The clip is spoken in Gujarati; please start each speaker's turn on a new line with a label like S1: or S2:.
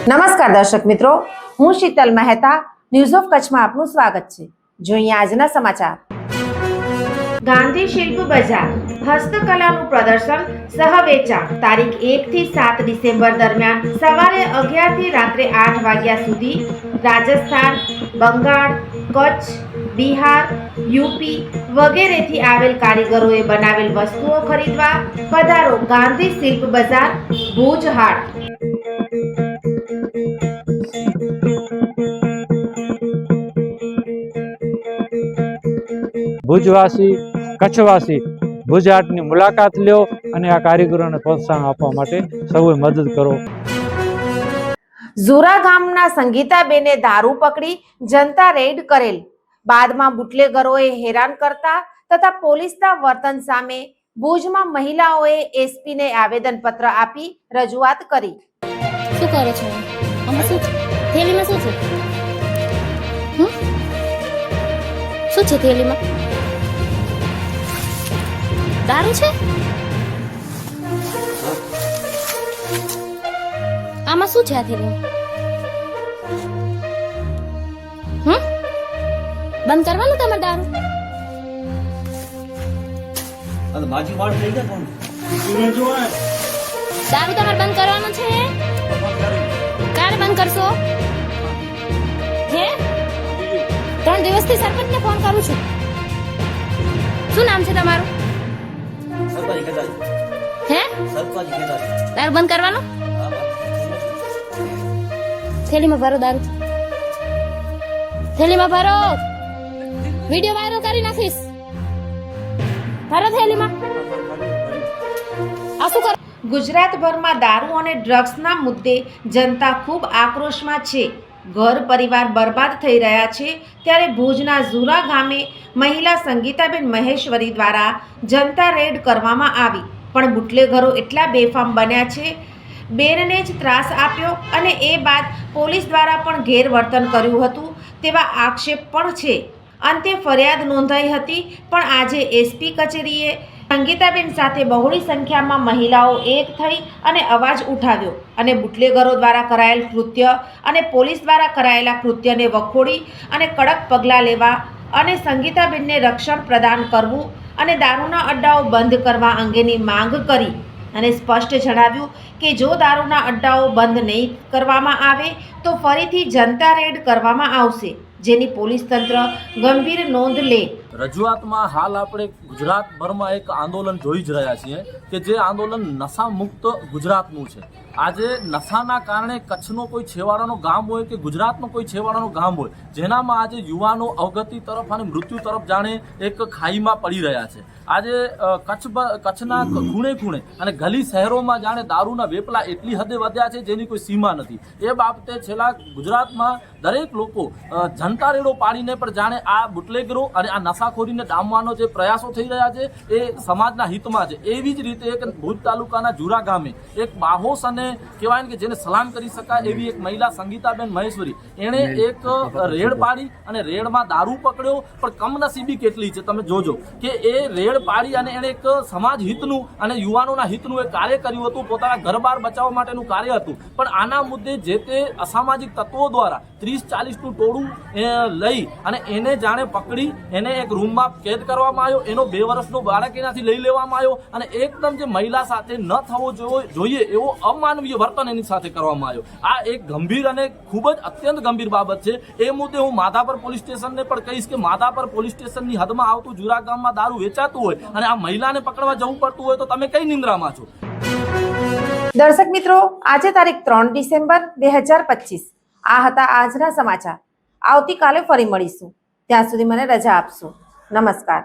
S1: નમસ્કાર દર્શક મિત્રો, હું શીતલ મહેતા ન્યૂઝ ઓફ કચ્છમાં આપનું સ્વાગત છે। જોઈએ આજના સમાચાર। ગાંધી શિલ્પ બજાર હસ્તકલાનું પ્રદર્શન સહ વેચાણ તારીખ 1 થી 7 ડિસેમ્બર દરમિયાન સવારે 11 થી રાત્રે 8 વાગ્યા સુધી રાજસ્થાન, બંગાળ, કચ્છ, બિહાર, યુપી વગેરેથી આવેલ કારીગરોએ બનાવેલ વસ્તુઓ ખરીદવા પધારો। ગાંધી શિલ્પ બજાર, ભુજ હાટ।
S2: ભુજવાસી કચ્છવાસી ભુજ હાટની મુલાકાત લ્યો અને આ કારીગરોને પ્રોત્સાહન આપવા માટે સૌએ મદદ કરો।
S1: ઝુરા ગામના સંગીતાબેને દારૂ પકડી જનતા રેડ કરેલ। બાદમાં બુટલેગરોએ હેરાન કરતા તથા પોલીસના વર્તન સામે ભુજમાં મહિલાઓએ એસપીને આવેદનપત્ર આપી રજૂઆત કરી।
S3: શું કરો છો? આમાં શું થેલીમાં શું છે? શું છે થેલીમાં? દારૂ છે? આમાં શું છે આ થેલીમાં? બંધ કરવાનું તમારે દારૂ? દારૂ તમારે બંધ કરવાનું છે? ક્યારે બંધ કરશો? હે 3 દિવસથી સરપંચને ફોન કરું છું। શું નામ છે તમારું? હે દારૂ બંધ કરવાનું? થેલીમાં ભરો દારૂ, થેલીમાં ભરો, વિડિયો વાયરલ કરી નાખીશ। ભરો થેલીમાં। આ શું કરો?
S1: ગુજરાતભરમાં દારૂ અને ડ્રગ્સના મુદ્દે જનતા ખૂબ આક્રોશમાં છે। ઘર પરિવાર બરબાદ થઈ રહ્યા છે, ત્યારે ભુજના ઝુરા ગામે મહિલા સંગીતાબેન મહેશ્વરી દ્વારા જનતા રેડ કરવામાં આવી, પણ બુટલેગરો એટલા બેફામ બન્યા છે, બેનને જ ત્રાસ આપ્યો અને એ બાદ પોલીસ દ્વારા પણ ગેરવર્તન કર્યું હતું તેવા આક્ષેપ પણ છે। અંતે ફરિયાદ નોંધાઈ હતી, પણ આજે એસપી કચેરીએ સંગીતાબેન સાથે બહોળી સંખ્યામાં મહિલાઓ એક થઈ અને અવાજ ઉઠાવ્યો અને બુટલેગરો દ્વારા કરાયેલ કૃત્ય અને પોલીસ દ્વારા કરાયેલા કૃત્યને વખોડી અને કડક પગલાં લેવા અને સંગીતાબેનને રક્ષણ પ્રદાન કરવું અને દારૂના અડ્ડાઓ બંધ કરવા અંગેની માંગ કરી અને સ્પષ્ટ જણાવ્યું કે જો દારૂના અડ્ડાઓ બંધ નહીં કરવામાં આવે તો ફરીથી જનતા રેડ કરવામાં આવશે, જેની પોલીસ તંત્ર ગંભીર નોંધ લે।
S4: રજૂઆતમાં હાલ આપણે ગુજરાતભરમાં એક આંદોલન જોઈ જ રહ્યા છીએ કે જે આંદોલન નશા મુક્ત ગુજરાતનું છે। આજે નશાના કારણે કચ્છનો કોઈ છેવાડાનો ગામ હોય કે ગુજરાતનો કોઈ છેવાડાનો ગામ હોય, જેનામાં આજે યુવાનો અવગતિ તરફ અને મૃત્યુ તરફ જાણે એક ખાઈમાં પડી રહ્યા છે। આજે કચ્છના ખૂણે ખૂણે અને ગલી શહેરોમાં જાણે દારૂના વેપલા એટલી હદે વધ્યા છે જેની કોઈ સીમા નથી। એ બાબતે છેલ્લા ગુજરાતમાં દરેક લોકો જનતા રેડો પાડીને પણ જાણે આ બુટલેગરો અને આ નશાખોરીને ડામવાનો જે પ્રયાસો થઈ રહ્યા છે એ સમાજના હિતમાં છે। એવી જ રીતે એક ભુજ તાલુકાના ઝુરા ગામે એક બાહોશ અને કહેવાય ને કે જેને સલામ કરી શકાય એવી એક મહિલા સંગીતાબેન મહેશ્વરી એણે એક રેડ પાડી અને રેડમાં દારૂ પકડ્યો, પણ કમનસીબી કેટલી છે તમે જોજો કે એ રેડ પાડી અને એણે એક સમાજ હિતનું અને યુવાનોના હિતનું એક કાર્ય કર્યું હતું, પોતાના ઘર-બાર બચાવવા માટેનું કાર્ય હતું, પણ આના મુદ્દે જે તે અસામાજિક તત્વો દ્વારા 30-40નું ટોળું લઈ અને એને જાણે પકડી એને એક રૂમમાં કેદ કરવામાં આવ્યો। એનો 2 વર્ષનો બાળક એનાથી લઈ લેવામાં આવ્યો અને એકદમ જે મહિલા સાથે ન થવો જોઈએ એવો અમાનવીય વર્તન એની સાથે કરવામાં આવ્યો। આ એક ગંભીર અને ખૂબ જ અત્યંત ગંભીર બાબત છે। એ મુદ્દે હું માધાપર પોલીસ સ્ટેશનને પણ કહીશ કે માધાપર પોલીસ સ્ટેશનની હદમાં આવતું ઝુરા ગામમાં દારૂ વેચાતું હોય અને આ મહિલાને પકડવા જવું પડતું હોય તો તમે કઈ નિંદ્રામાં છો?
S1: દર્શક મિત્રો, આજે તારીખ 3 ડિસેમ્બર 2025 આ હતા આજના સમાચાર। આવતીકાલે ફરી મળીશું, ત્યાં સુધી મને રજા આપશો। નમસ્કાર।